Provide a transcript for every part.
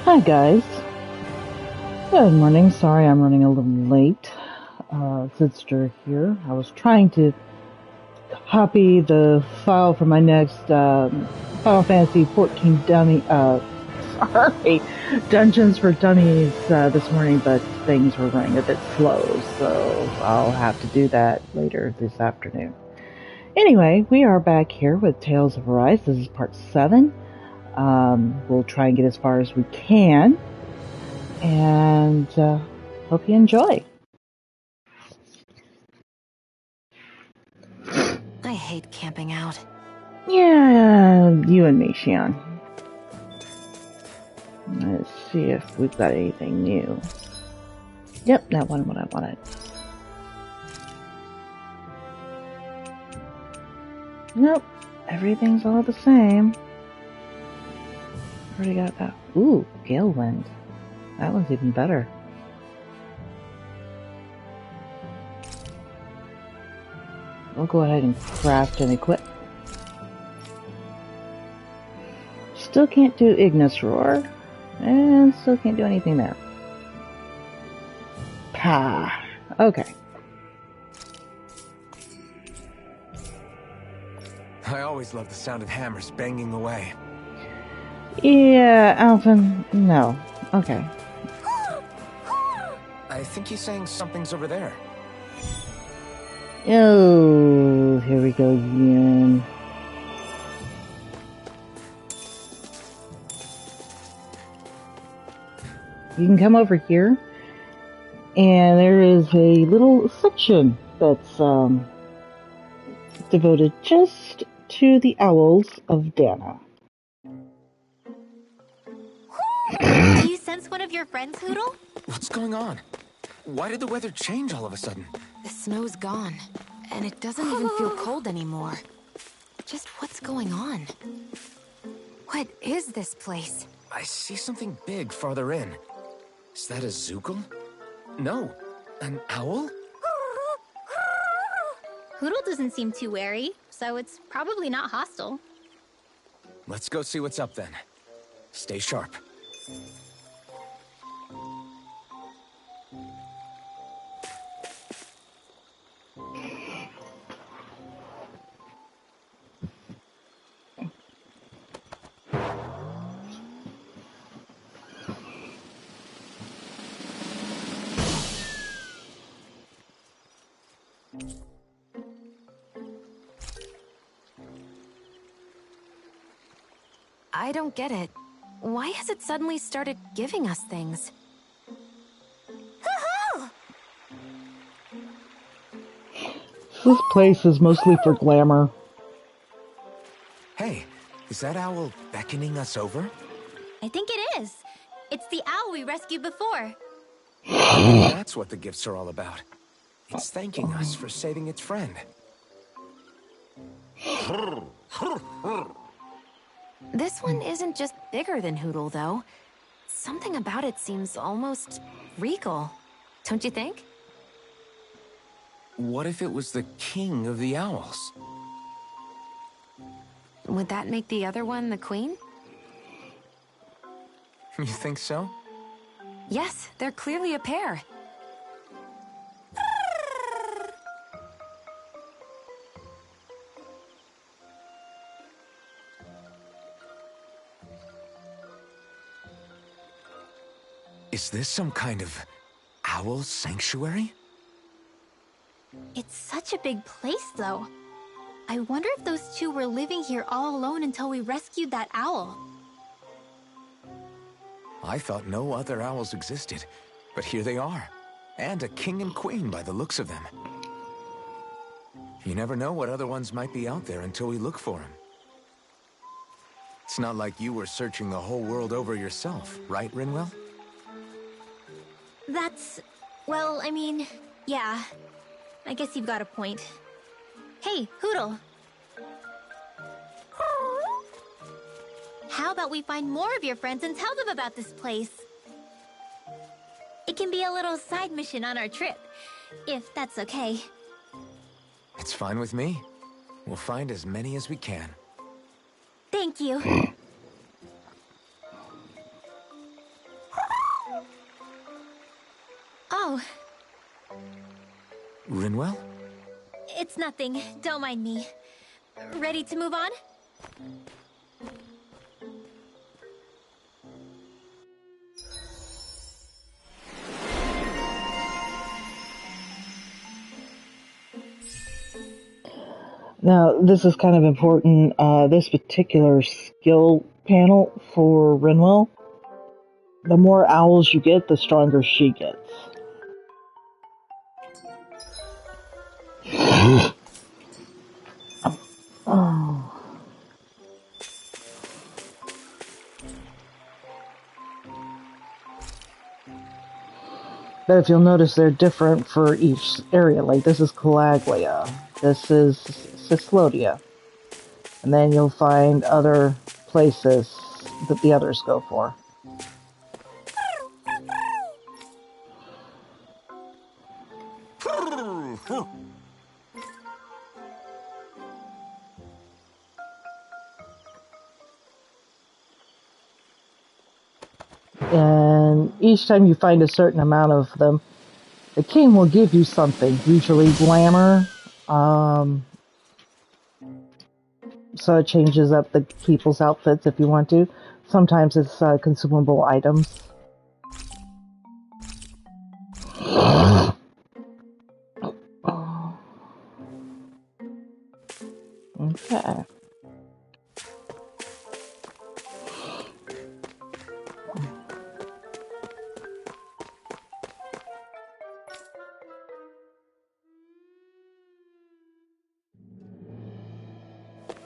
Hi guys. Good morning. Sorry I'm running a little late. Zidster here. I was trying to copy the file for my next Final Fantasy 14 dummy Dungeons for Dummies this morning, but things were running a bit slow, so I'll have to do that later this afternoon. Anyway, we are back here with Tales of Arise. This is part 7. We'll try and get as far as we can. And hope you enjoy. I hate camping out. Yeah, you and me, Shion. Let's see if we've got anything new. Yep, that one what I wanted. Nope, everything's all the same. Already got that. Ooh, Gale Wind. That one's even better. We'll go ahead and craft and equip. Still can't do Ignis Roar. And still can't do anything there. Pah. Okay. I always love the sound of hammers banging away. Yeah, Alvin, no. Okay. I think he's saying something's over there. Oh, here we go again. You can come over here, and there is a little section that's devoted just to the owls of Dana. Do you sense one of your friends, Hootle? What's going on? Why did the weather change all of a sudden? The snow's gone, and it doesn't even feel cold anymore. Just what's going on? What is this place? I see something big farther in. Is that a Zoogle? No, an owl? Hootle doesn't seem too wary, so it's probably not hostile. Let's go see what's up then. Stay sharp. I don't get it. Why has it suddenly started giving us things? This place is mostly for glamour. Hey, is that owl beckoning us over? I think it is. It's the owl we rescued before. That's what the gifts are all about. It's thanking us for saving its friend. This one isn't just bigger than Hootle, though. Something about it seems almost regal. Don't you think? What if it was the king of the owls? Would that make the other one the queen? You think so? Yes, they're clearly a pair. Is this some kind of owl sanctuary? It's such a big place, though. I wonder if those two were living here all alone until we rescued that owl. I thought no other owls existed, but here they are. And a king and queen by the looks of them. You never know what other ones might be out there until we look for them. It's not like you were searching the whole world over yourself, right, Rinwell? Well, I mean, yeah. I guess you've got a point. Hey, Hootle. How about we find more of your friends and tell them about this place? It can be a little side mission on our trip, if that's okay. It's fine with me. We'll find as many as we can. Thank you. Oh, Rinwell? it's nothing. Don't mind me. Ready to move on? Now, this is kind of important. This particular skill panel for Rinwell, the more owls you get, the stronger she gets. Oh. But if you'll notice, they're different for each area. Like, this is Calaglia. This is Cyslodia. And then you'll find other places that the others go for. And each time you find a certain amount of them, the king will give you something, usually glamour. So it changes up the people's outfits if you want to. Sometimes it's consumable items. Okay.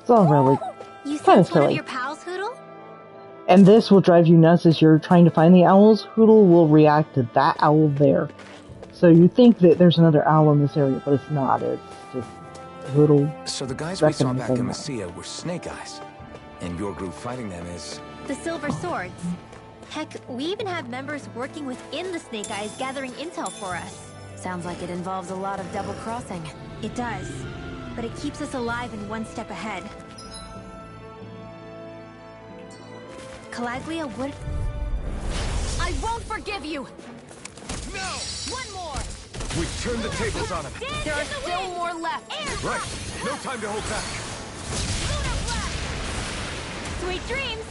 It's all really You kind of sent one of silly. your pals, Hoodle? And this will drive you nuts as you're trying to find the owls. Hoodle will react to that owl there. So you think that there's another owl in this area, but it's not. It's just Hoodle. So the guys we saw back in recognizing Messia were Snake Eyes. And your group fighting them is... The Silver Swords. Heck, we even have members working within the Snake Eyes gathering intel for us. Sounds like it involves a lot of double crossing. It does. But it keeps us alive and one step ahead. Calaglia would... I won't forgive you! No! One more! We turned the tables on him! There are still more left! Right! No time to hold back! Sweet dreams!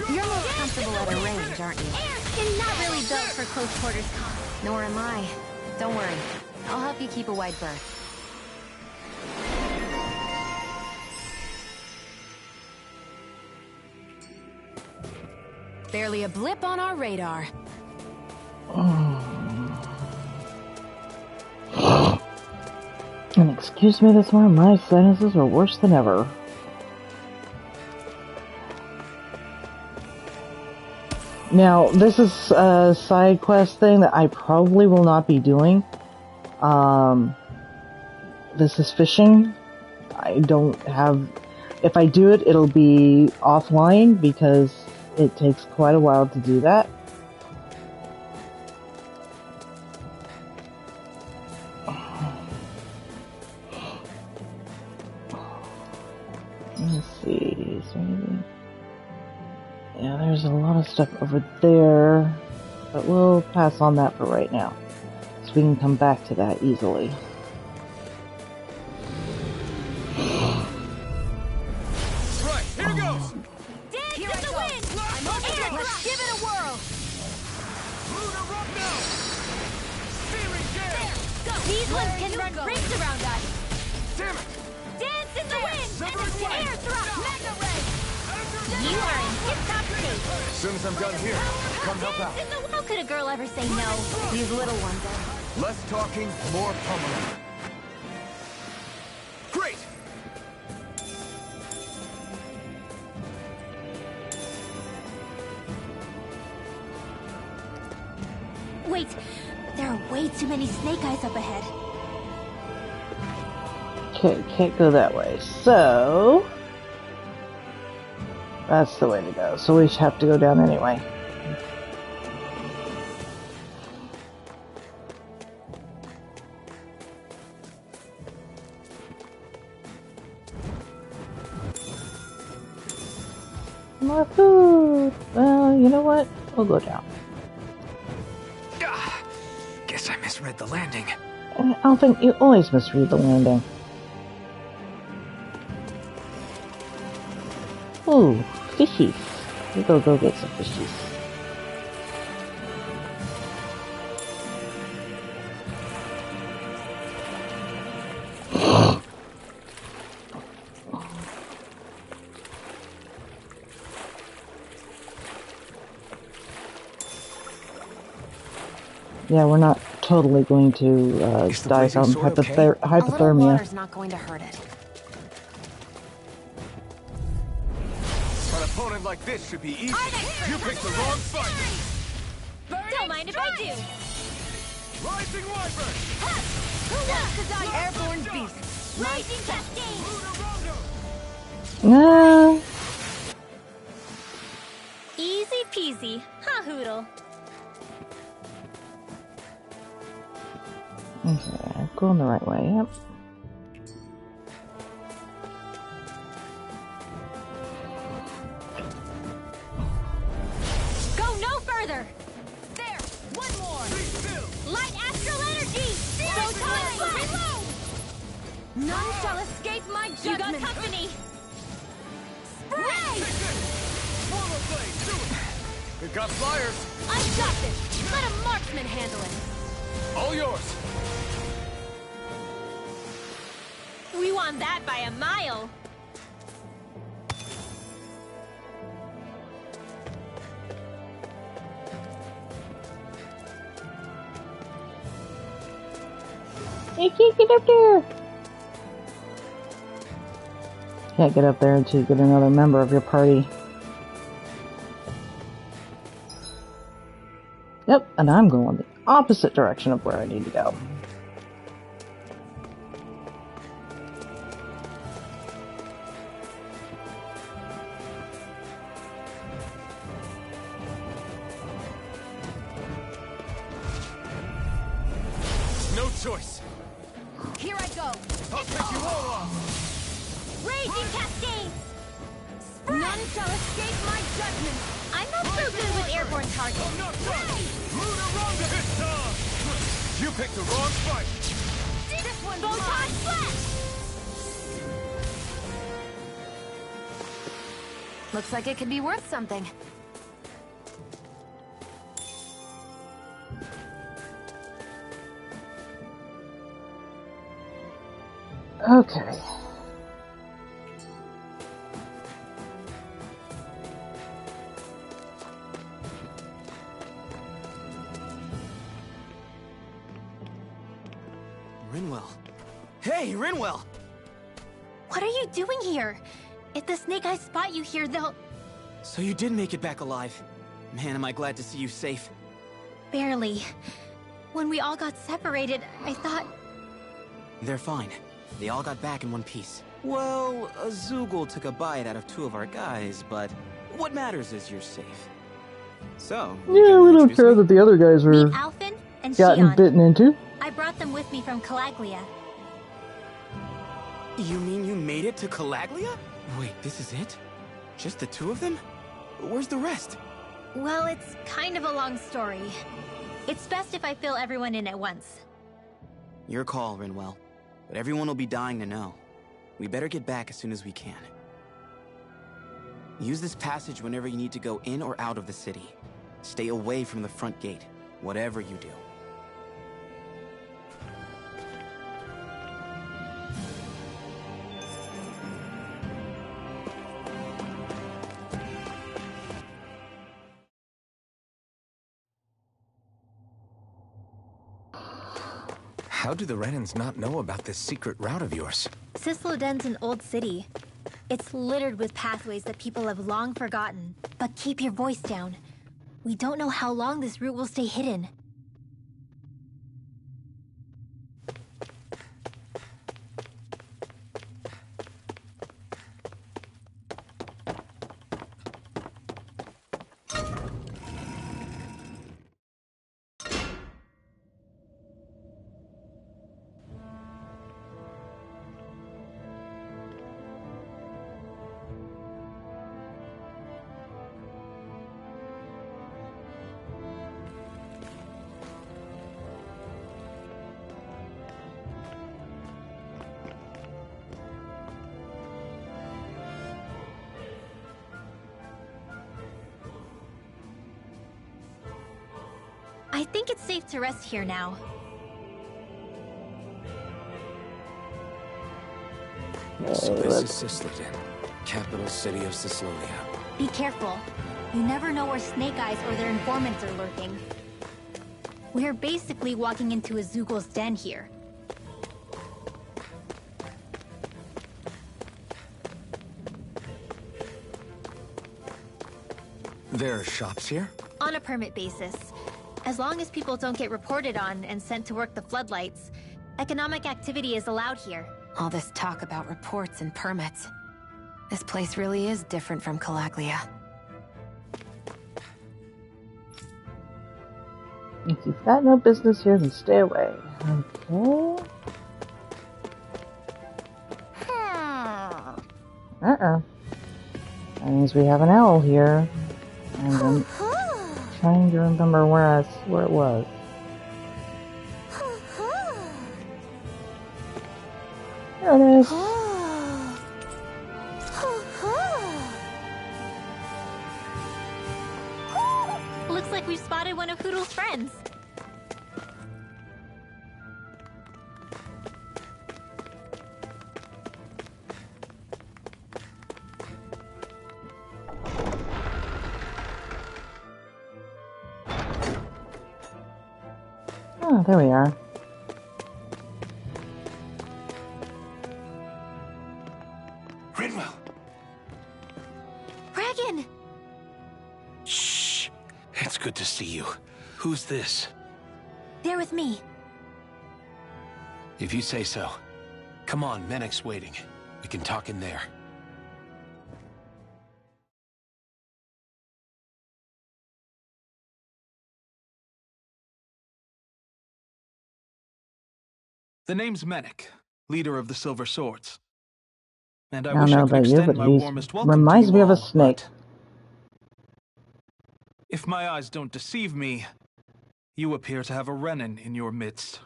You're most comfortable at a range, aren't you? And not really built for close quarters combat. Nor am I. Don't worry. I'll help you keep a wide berth. Barely a blip on our radar. And excuse me this morning, my sinuses are worse than ever. Now, this is a side quest thing that I probably will not be doing. This is fishing. I don't have... If I do it, it'll be offline because it takes quite a while to do that. Let's see, is there anything? Yeah, there's a lot of stuff over there, but we'll pass on that for right now, so we can come back to that easily. Right, here goes! Here I go! I'm open to it. Let's give it a whirl! Lunar rub now! Steering gale! These ones can run rings around us! Damn it! Dance in the wind! Severed And way. air thrust! Mega ray! You are in tip-top shape! As soon as I'm done here, come help out. How could a girl ever say no? These little ones are... Less talking, more pummeling. Great! Wait, there are way too many snake eyes up ahead. Okay, can't go that way, so... That's the way to go, so we have to go down anyway. More food! Well, you know what? We'll go down. Guess I misread the landing. Alvin, you always misread the landing. Ooh, fishies. We'll go get some fishies. Yeah, we're not totally going to die from hypothermia. A little water's not going to hurt it. An opponent like this should be easy. You picked the wrong fight. Don't mind if I do. Rising Wyvern. Who wants to die? Airborne beast. Raging Cascade. No. Easy peasy, huh, Hoodle? Okay, I'm going the right way. Yep. Go no further. There, one more. Light astral energy. Photon blast. None shall escape my judgment. You got company. Spray. We've got flyers. I've got this. Let a marksman handle it. All yours. We won that by a mile. You can't get up there. Can't get up there until you get another member of your party. Yep, and I'm going the opposite direction of where I need to go. No choice. Here I go. I'll take you all off. Raging Cascades. None shall escape my judgment. I'm not so good with airborne targets. I'm not done. Lunar Ronda this time. You picked the wrong fight. This one's Photon mine. blast. Looks like it could be worth something. Okay. Rinwell. Hey, Rinwell! What are you doing here? If the Snake Eyes spot you here, they'll... So you did make it back alive. Man, am I glad to see you safe. Barely. When we all got separated, I thought... They're fine. They all got back in one piece. Well, Azugul took a bite out of 2 of our guys, but what matters is you're safe. So, you Yeah, gonna we don't introduce care me? that the other guys were Meet Alphen and gotten Shion. bitten into. I brought them with me from Calaglia. You mean you made it to Calaglia? Wait, this is it? Just the 2 of them? Where's the rest? Well, it's kind of a long story. It's best if I fill everyone in at once. Your call, Rinwell. But everyone will be dying to know. We better get back as soon as we can. Use this passage whenever you need to go in or out of the city. Stay away from the front gate, whatever you do. How do the Renans not know about this secret route of yours? Cisloden's an old city. It's littered with pathways that people have long forgotten. But keep your voice down. We don't know how long this route will stay hidden. think it's safe to rest here now. So this is Cisloden, capital city of Cyslodia. Be careful. You never know where Snake Eyes or their informants are lurking. We're basically walking into a Zoogl's den here. There are shops here? On a permit basis. As long as people don't get reported on and sent to work the floodlights, economic activity is allowed here. All this talk about reports and permits. This place really is different from Calaglia. If you've got no business here, then stay away. Okay. Uh-uh. That means we have an owl here. And I'm trying to remember where it was. There it is. Looks like we've spotted one of Hoodle's friends. Oh, there we are. Rinwell! Regan! Shh. It's good to see you. Who's this? They're with me. If you say so. Come on, Menek's waiting. We can talk in there. The name's Menek, leader of the Silver Swords. And I don't wish know I could about you, extend but my he warmest welcome reminds to me you of a all, snake. but if my eyes don't deceive me, you appear to have a Renan in your midst.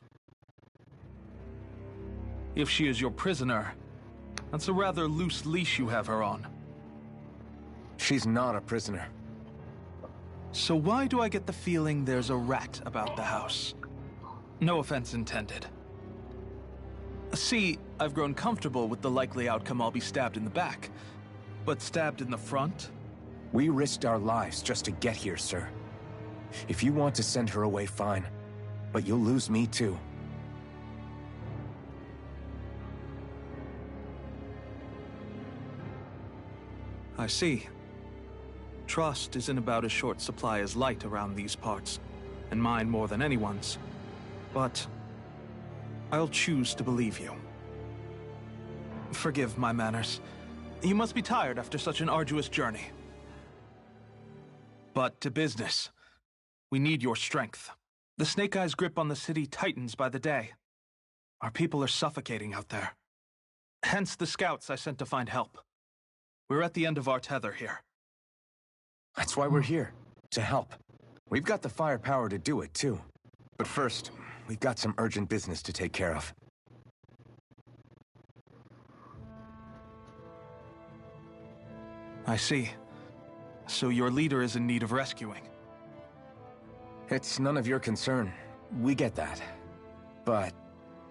If she is your prisoner, that's a rather loose leash you have her on. She's not a prisoner. So why do I get the feeling there's a rat about the house? No offense intended. See, I've grown comfortable with the likely outcome I'll be stabbed in the back. But stabbed in the front? We risked our lives just to get here, sir. If you want to send her away, fine. But you'll lose me too. I see. Trust isn't about as short supply as light around these parts, and mine more than anyone's. But I'll choose to believe you. Forgive my manners. You must be tired after such an arduous journey. But to business. We need your strength. The Snake Eyes' grip on the city tightens by the day. Our people are suffocating out there. Hence the scouts I sent to find help. We're at the end of our tether here. That's why we're here. To help. We've got the firepower to do it, too. But first, we've got some urgent business to take care of. I see. So your leader is in need of rescuing. It's none of your concern. We get that. But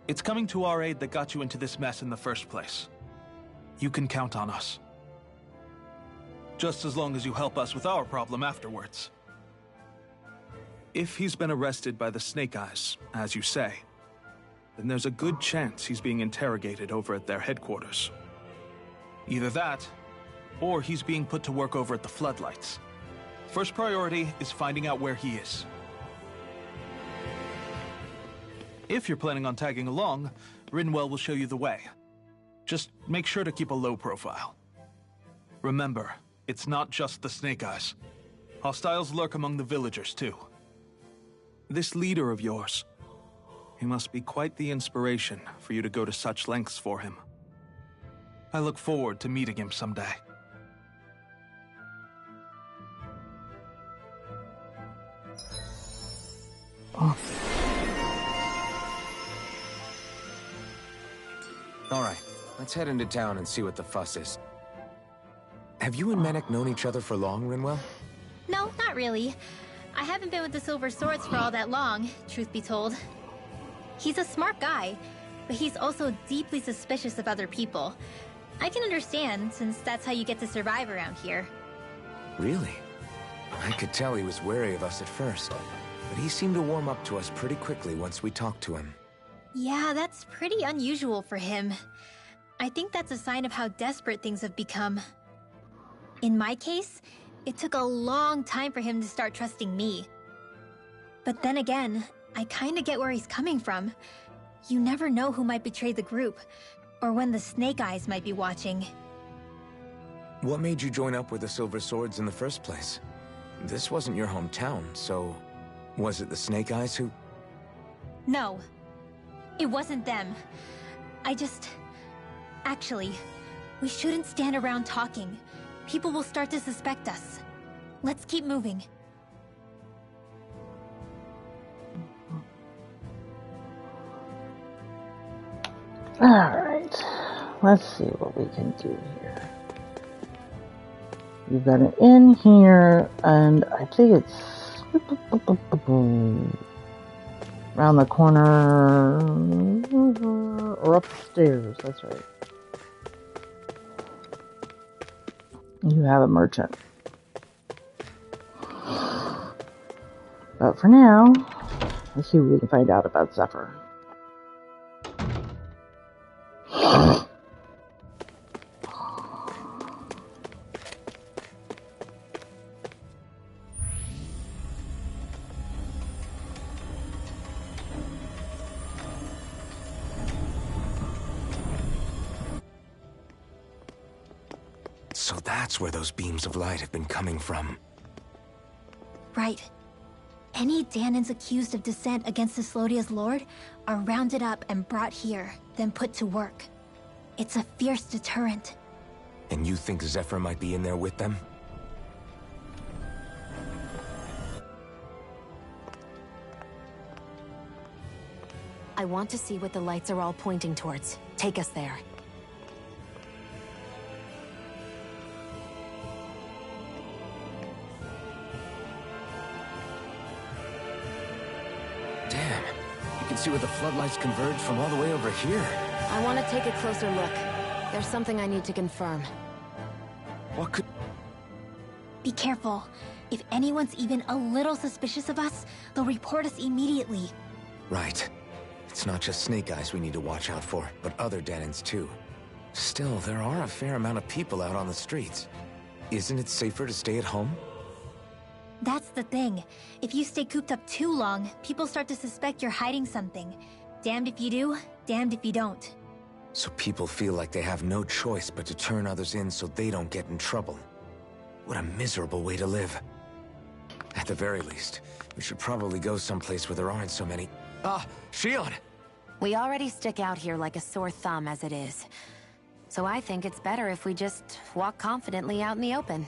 It's coming to our aid that got you into this mess in the first place. You can count on us. Just as long as you help us with our problem afterwards. If he's been arrested by the Snake Eyes, as you say, then there's a good chance he's being interrogated over at their headquarters. Either that, or he's being put to work over at the Floodlights. First priority is finding out where he is. If you're planning on tagging along, Rinwell will show you the way. Just make sure to keep a low profile. Remember, it's not just the Snake Eyes. Hostiles lurk among the villagers, too. This leader of yours, he must be quite the inspiration for you to go to such lengths for him. I look forward to meeting him someday. all right, let's head into town and see what the fuss is. Have you and Menek known each other for long, Rinwell? No, not really. I haven't been with the Silver Swords for all that long, truth be told. He's a smart guy, but he's also deeply suspicious of other people. I can understand, since that's how you get to survive around here. Really? I could tell he was wary of us at first, but he seemed to warm up to us pretty quickly once we talked to him. Yeah, that's pretty unusual for him. I think that's a sign of how desperate things have become. In my case, it took a long time for him to start trusting me. But then again, I kinda get where he's coming from. You never know who might betray the group, or when the Snake Eyes might be watching. What made you join up with the Silver Swords in the first place? This wasn't your hometown, so... was it the Snake Eyes who... No. It wasn't them. Actually, we shouldn't stand around talking. People will start to suspect us. Let's keep moving. Alright. Let's see what we can do here. You've got an inn here, and I think it's around the corner or upstairs. That's right. You have a merchant. But for now, let's see what we can find out about Zephyr. So that's where those beams of light have been coming from. Right. Any Dahnans accused of dissent against Cyslodia's lord are rounded up and brought here, then put to work. It's a fierce deterrent. And you think Zephyr might be in there with them? I want to see what the lights are all pointing towards. Take us there. Damn, you can see where the floodlights converge from all the way over here. I want to take a closer look. There's something I need to confirm. What could... Be careful. If anyone's even a little suspicious of us, they'll report us immediately. Right. It's not just Snake Eyes we need to watch out for, but other Dahnans too. Still, there are a fair amount of people out on the streets. Isn't it safer to stay at home? That's the thing. If you stay cooped up too long, people start to suspect you're hiding something. Damned if you do, damned if you don't. So people feel like they have no choice but to turn others in so they don't get in trouble. What a miserable way to live. At the very least, we should probably go someplace where there aren't so many... Shion! We already stick out here like a sore thumb as it is. So I think it's better if we just walk confidently out in the open.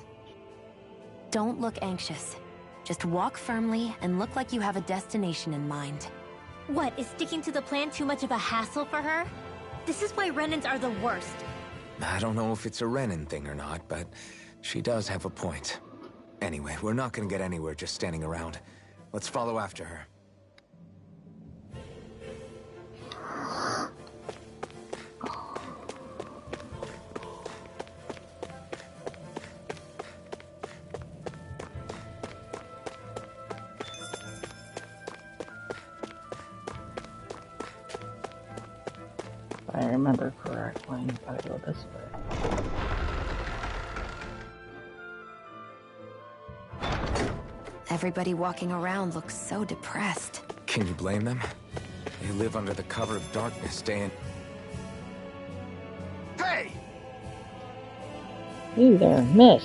Don't look anxious. Just walk firmly and look like you have a destination in mind. What, is sticking to the plan too much of a hassle for her? This is why Renans are the worst. I don't know if it's a Renan thing or not, but she does have a point. Anyway, we're not gonna get anywhere just standing around. Let's follow after her. If I remember correctly, if I go this way. Everybody walking around looks so depressed. Can you blame them? They live under the cover of darkness day and... Hey! Hey there, miss.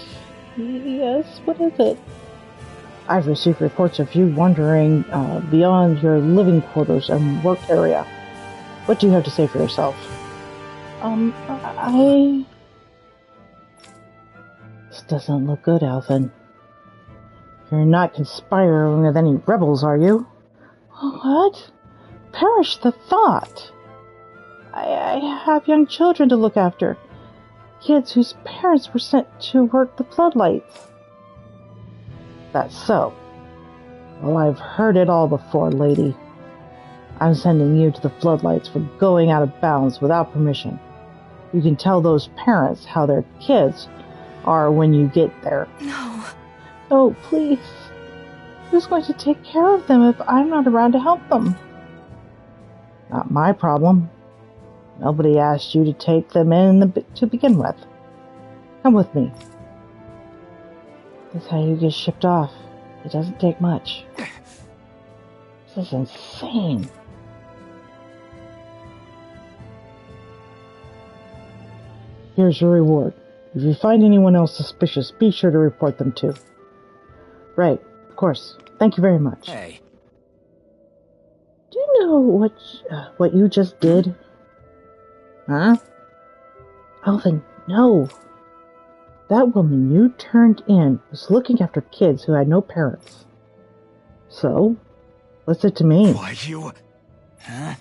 Yes, what is it? I've received reports of you wandering beyond your living quarters and work area. What do you have to say for yourself? This doesn't look good, Alvin. You're not conspiring with any rebels, are you? What? Perish the thought! I have young children to look after. Kids whose parents were sent to work the floodlights. That's so. Well, I've heard it all before, lady. I'm sending you to the floodlights for going out of bounds without permission. You can tell those parents how their kids are when you get there. No. Oh, please. Who's going to take care of them if I'm not around to help them? Not my problem. Nobody asked you to take them in to begin with. Come with me. That's how you get shipped off. It doesn't take much. This is insane. Here's your reward. If you find anyone else suspicious, be sure to report them too. Right, of course. Thank you very much. Hey. Do you know what you just did? Huh? Alvin, no. That woman you turned in was looking after kids who had no parents. So, what's it to me? Why, you... Huh?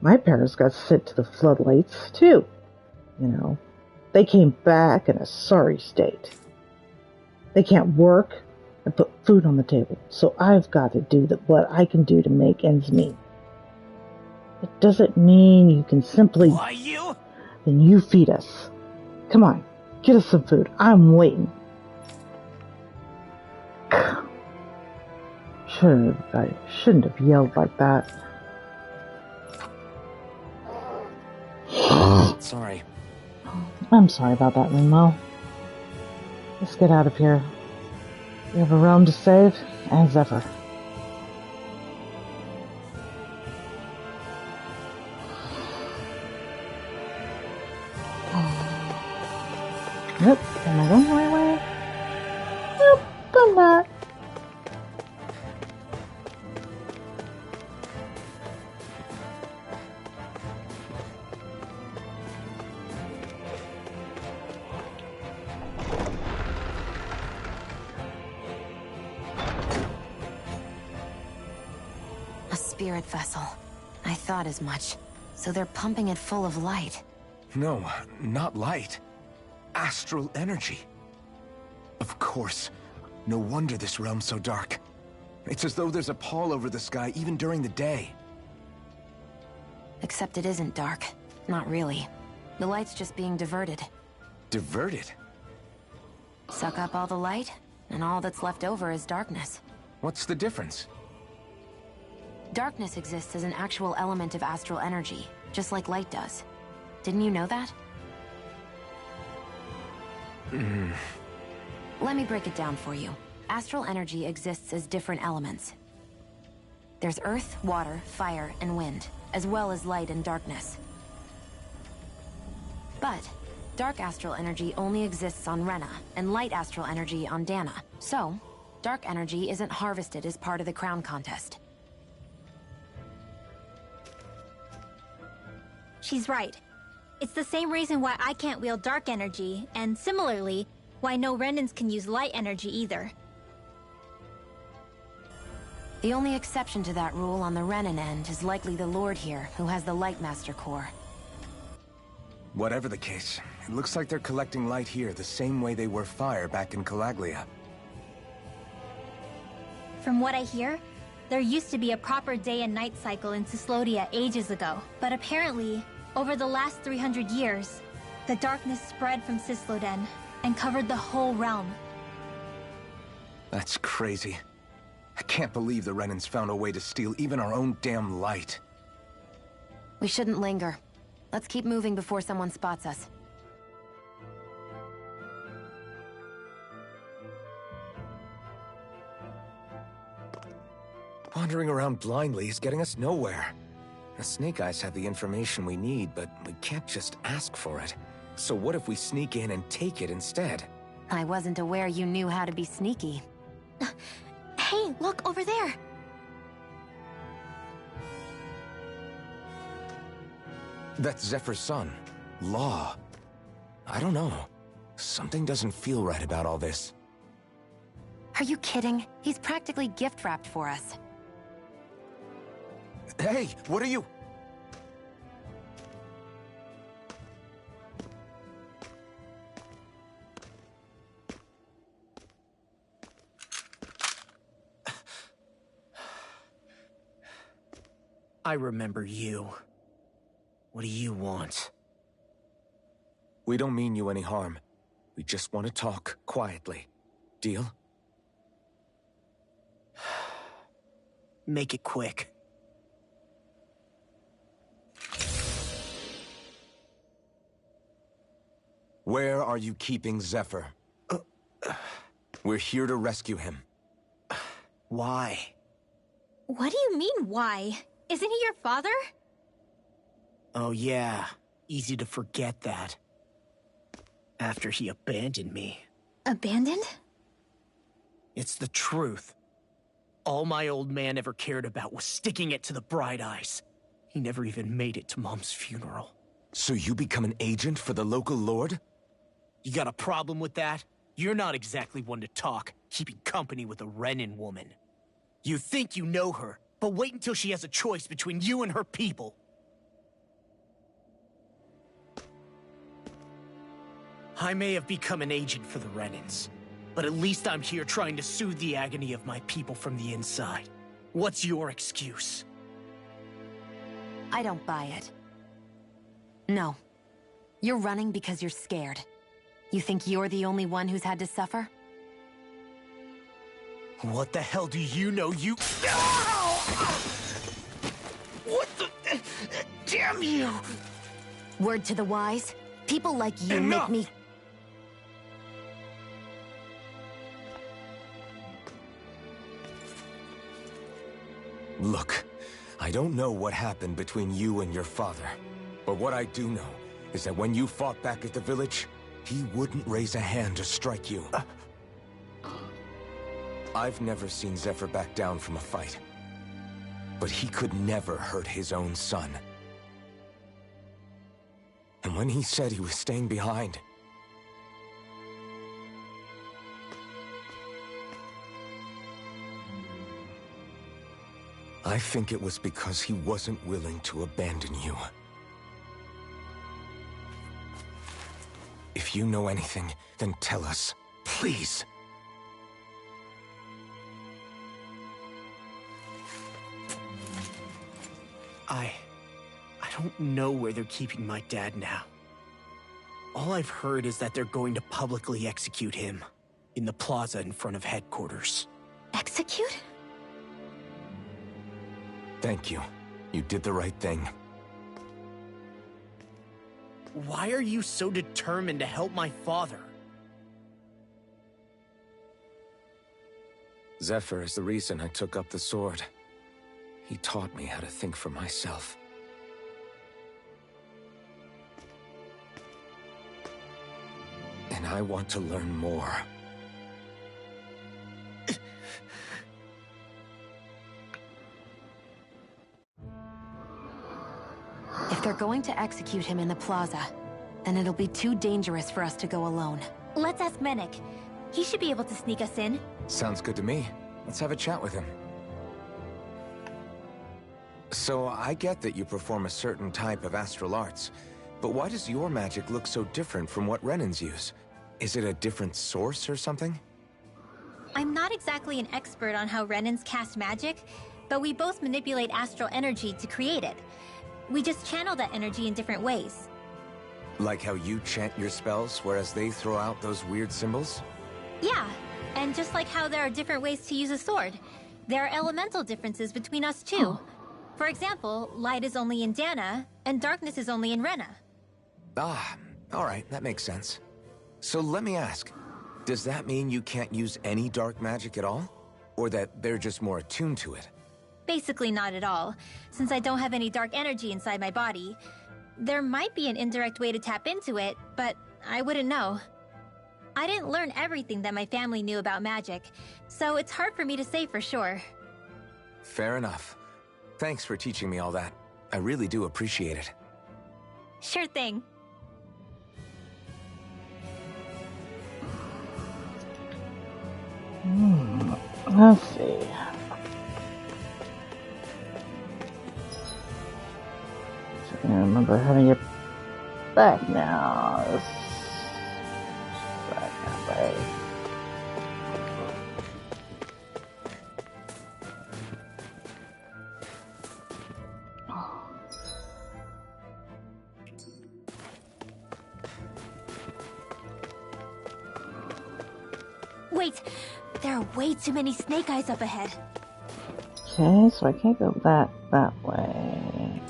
My parents got sent to the floodlights, too. You know, they came back in a sorry state. They can't work and put food on the table, so I've got to do what I can do to make ends meet. It doesn't mean you can simply... Why, you... Then you feed us. Come on, get us some food. I'm waiting. I shouldn't have yelled like that. Sorry. I'm sorry about that, Rinmo. Let's get out of here. We have a realm to save, and Zephyr. Yep, am I going the right way? Nope, I'm not. A spirit vessel. I thought as much. So they're pumping it full of light. No, not light. Astral energy. Of course. No wonder this realm's so dark. It's as though there's a pall over the sky even during the day. Except it isn't dark. Not really. The light's just being diverted. Diverted? Suck up all the light, and all that's left over is darkness. What's the difference? Darkness exists as an actual element of astral energy, just like light does. Didn't you know that? Let me break it down for you. Astral energy exists as different elements. There's earth, water, fire, and wind, as well as light and darkness. But dark astral energy only exists on Rena, and light astral energy on Dana. So, dark energy isn't harvested as part of the crown contest. She's right. It's the same reason why I can't wield dark energy, and similarly, why no Renans can use light energy either. The only exception to that rule on the Renan end is likely the Lord here, who has the Lightmaster core. Whatever the case, it looks like they're collecting light here the same way they were fire back in Calaglia. From what I hear, there used to be a proper day and night cycle in Cyslodia ages ago. But apparently, over the last 300 years, the darkness spread from Cysloden and covered the whole realm. That's crazy. I can't believe the Renans found a way to steal even our own damn light. We shouldn't linger. Let's keep moving before someone spots us. Wandering around blindly is getting us nowhere. The Snake Eyes have the information we need, but we can't just ask for it. So what if we sneak in and take it instead? I wasn't aware you knew how to be sneaky. Hey, look over there! That's Zephyr's son, Law. I don't know. Something doesn't feel right about all this. Are you kidding? He's practically gift-wrapped for us. Hey, what are you... I remember you. What do you want? We don't mean you any harm. We just want to talk quietly. Deal? Make it quick. Where are you keeping Zephyr? We're here to rescue him. Why? What do you mean, why? Isn't he your father? Oh yeah, easy to forget that. After he abandoned me. Abandoned? It's the truth. All my old man ever cared about was sticking it to the Bright Eyes. He never even made it to Mom's funeral. So you become an agent for the local lord? You got a problem with that? You're not exactly one to talk, keeping company with a Renan woman. You think you know her, but wait until she has a choice between you and her people. I may have become an agent for the Renans, but at least I'm here trying to soothe the agony of my people from the inside. What's your excuse? I don't buy it. No. You're running because you're scared. You think you're the only one who's had to suffer? What the hell do you know, you... What the... Damn you! Word to the wise, people like you Enough! make me... Look, I don't know what happened between you and your father. But what I do know is that when you fought back at the village, he wouldn't raise a hand to strike you. I've never seen Zephyr back down from a fight. But he could never hurt his own son. And when he said he was staying behind... I think it was because he wasn't willing to abandon you. If you know anything, then tell us, please. I don't know where they're keeping my dad now. All I've heard is that they're going to publicly execute him in the plaza in front of headquarters. Execute? Thank you. You did the right thing. Why are you so determined to help my father? Zephyr is the reason I took up the sword. He taught me how to think for myself. And I want to learn more. If they're going to execute him in the plaza, then it'll be too dangerous for us to go alone. Let's ask Menik. He should be able to sneak us in. Sounds good to me. Let's have a chat with him. So, I get that you perform a certain type of astral arts, but why does your magic look so different from what Renans use? Is it a different source or something? I'm not exactly an expert on how Renans cast magic, but we both manipulate astral energy to create it. We just channel that energy in different ways. Like how you chant your spells, whereas they throw out those weird symbols? Yeah, and just like how there are different ways to use a sword, there are elemental differences between us too. For example, light is only in Dana, and darkness is only in Rena. Ah, alright, that makes sense. So let me ask, does that mean you can't use any dark magic at all? Or that they're just more attuned to it? Basically not at all, since I don't have any dark energy inside my body. There might be an indirect way to tap into it, but I wouldn't know. I didn't learn everything that my family knew about magic, so it's hard for me to say for sure. Fair enough. Thanks for teaching me all that. I really do appreciate it. Sure thing. Let's see. So I remember having it back now. Back that way. Wait! There are way too many snake eyes up ahead. Okay, so I can't go that way.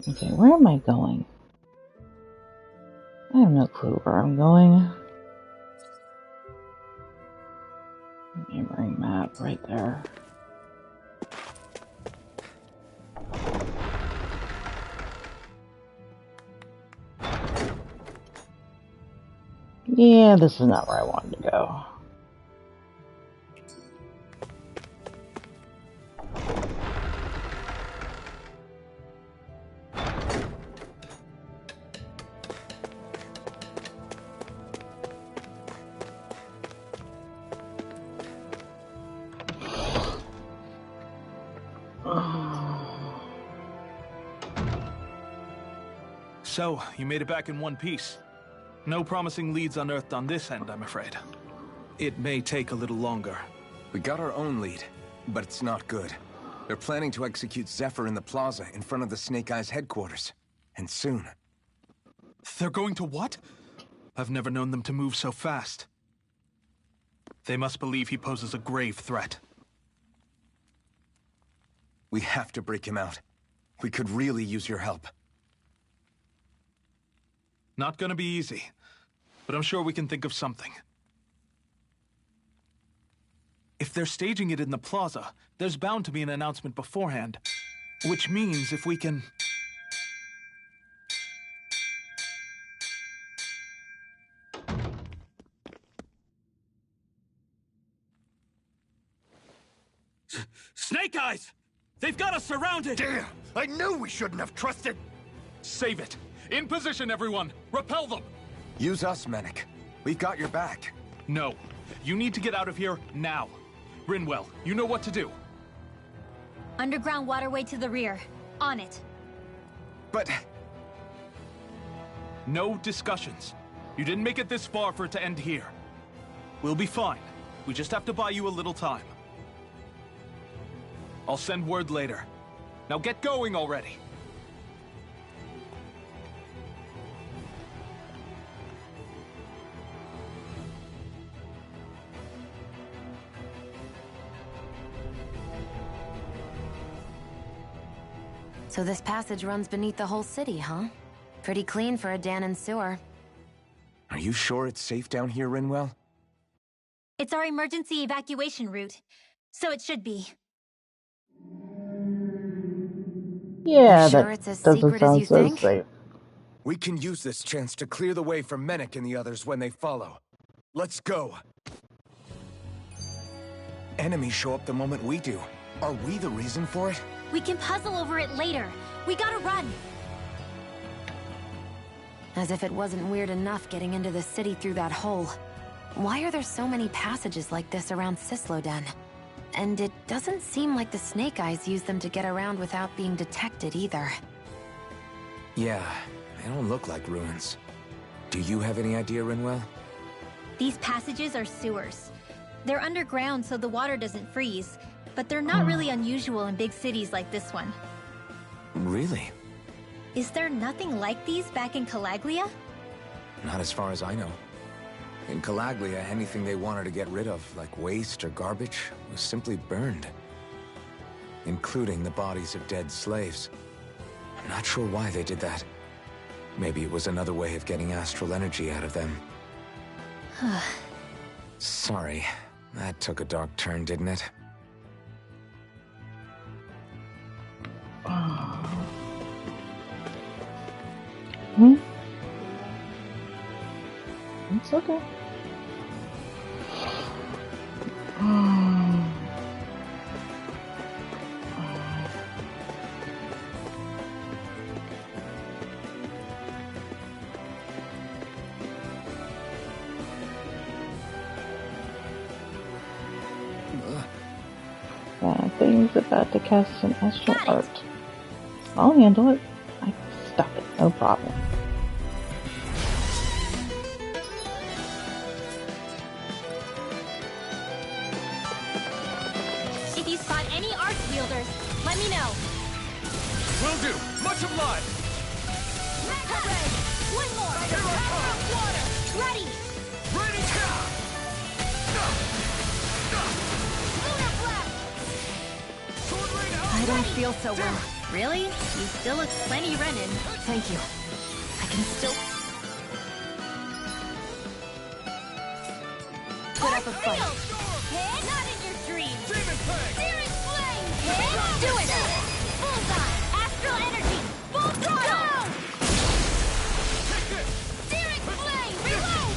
Okay, where am I going? I have no clue where I'm going. Neighboring map right there. Yeah, this is not where I wanted to go. So, you made it back in one piece. No promising leads unearthed on this end, I'm afraid. It may take a little longer. We got our own lead, but it's not good. They're planning to execute Zephyr in the plaza in front of the Snake Eyes headquarters. And soon. They're going to what? I've never known them to move so fast. They must believe he poses a grave threat. We have to break him out. We could really use your help. Not gonna be easy, but I'm sure we can think of something. If they're staging it in the plaza, there's bound to be an announcement beforehand. Which means if we can... Snake Eyes! They've got us surrounded! Damn! I knew we shouldn't have trusted! Save it! In position, everyone! Repel them! Use us, Mennick. We've got your back. No. You need to get out of here now. Rinwell, you know what to do. Underground waterway to the rear. On it. But... No discussions. You didn't make it this far for it to end here. We'll be fine. We just have to buy you a little time. I'll send word later. Now get going already. So this passage runs beneath the whole city, huh? Pretty clean for a Dahnan sewer. Are you sure it's safe down here, Rinwell? It's our emergency evacuation route, so it should be. Yeah, Sure that it's as doesn't secret as sound you so think? safe. We can use this chance to clear the way for Mennick and the others when they follow. Let's go. Enemies show up the moment we do. Are we the reason for it? We can puzzle over it later. We gotta run. As if it wasn't weird enough getting into the city through that hole. Why are there so many passages like this around Cisloden? And it doesn't seem like the Snake Eyes use them to get around without being detected either. Yeah, they don't look like ruins. Do you have any idea, Rinwell? These passages are sewers. They're underground so the water doesn't freeze, but they're not really unusual in big cities like this one. Really? Is there nothing like these back in Calaglia? Not as far as I know. In Calaglia, anything they wanted to get rid of, like waste or garbage, was simply burned. Including the bodies of dead slaves. I'm not sure why they did that. Maybe it was another way of getting astral energy out of them. Sorry, that took a dark turn, didn't it? It's okay. Yeah, thing's about to cast an astral art. I'll handle it. I can stop it, no problem. If you spot any arch wielders, let me know. Will do. Much obliged. Red hooray! One more! The power of water! Ready! Ready now. Lunar blast! Sword rain out. I don't feel so well. Really? You still look plenty Renin. Thank you. I can still put up a fight. Not in your dreams! Demon Fang. Searing flame! Do it! Bullseye! Astral energy! Full throttle! Take this. Searing flame! Reload!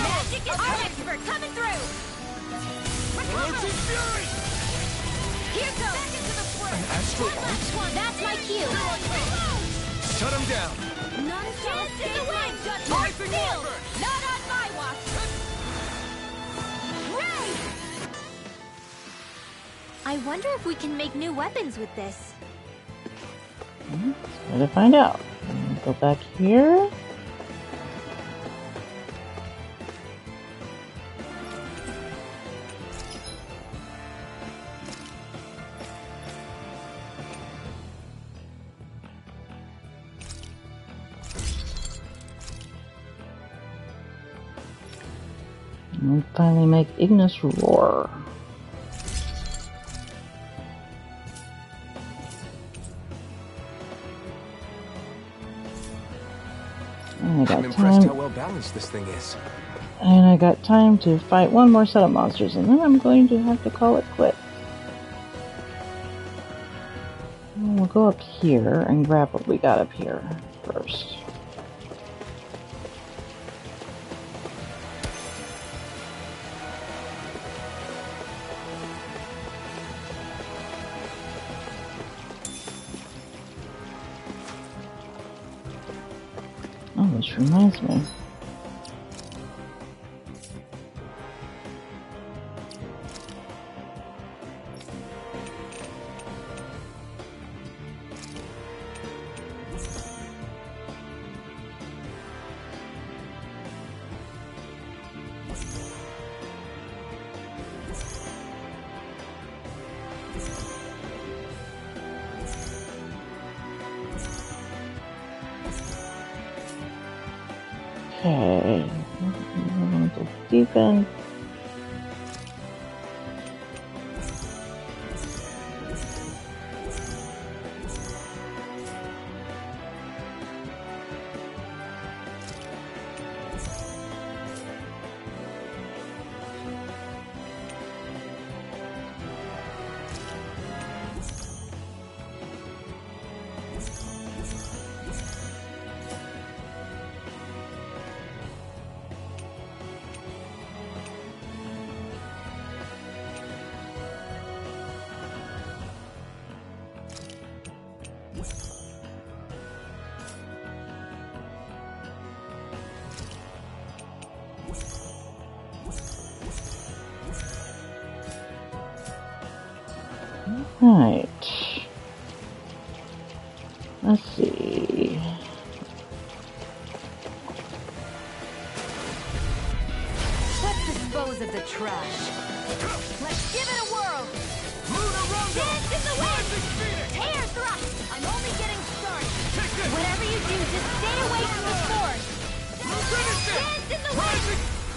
Magic is expert coming through! Lurching fury. Here goes! Back into the swirl! astral One. That's my cue! Reload! Shut him down. None shall escape my judgment! Rising Sealed! Wyvern. Not on my watch! Ray! I wonder if we can make new weapons with this. Let's find out. Go back here. And finally make Ignis roar. And I I'm got impressed time. how well balanced this thing is. And I got time to fight one more set of monsters, and then I'm going to have to call it quits. And we'll go up here and grab what we got up here first. Oh, which reminds me. Okay, go deep in. Right. Let's see. Let's dispose of the trash. Let's give it a whirl! Lunar Rondo. Dance in the wind! Rising Phoenix. Tear thrust! I'm only getting started! Take this. Whatever you do, just stay away from the sword! Finish it. Dance in the wind!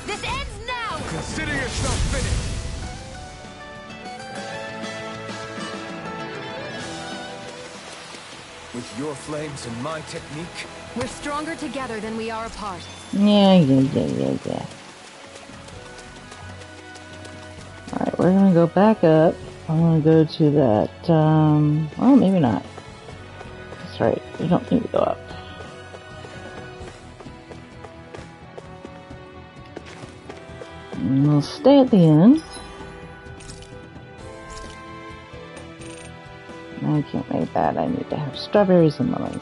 This ends now! Consider yourself finished. With your flames and my technique, We're stronger together than we are apart. Yeah. Alright, we're gonna go back up. I'm gonna go to that, well, maybe not. That's right, we don't need to go up. And we'll stay at the end. I can't make that. I need to have strawberries and lemons.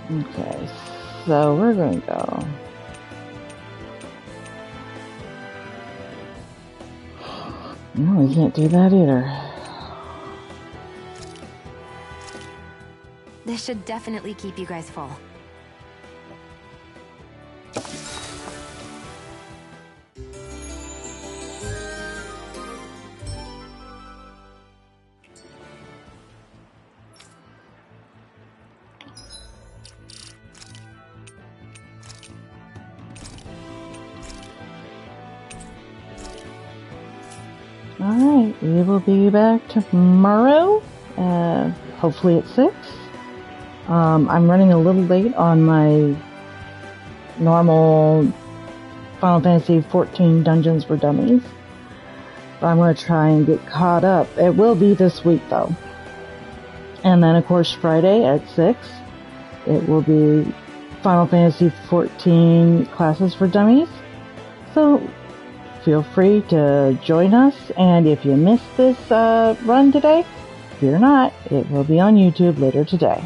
Okay, so we're going to go. No, we can't do that either. This should definitely keep you guys full. Alright, we will be back tomorrow, hopefully at 6. I'm running a little late on my normal Final Fantasy XIV Dungeons for Dummies, but I'm going to try and get caught up. It will be this week though. And then of course Friday at 6, it will be Final Fantasy XIV Classes for Dummies. So feel free to join us, and if you missed this run today, fear not, it will be on YouTube later today.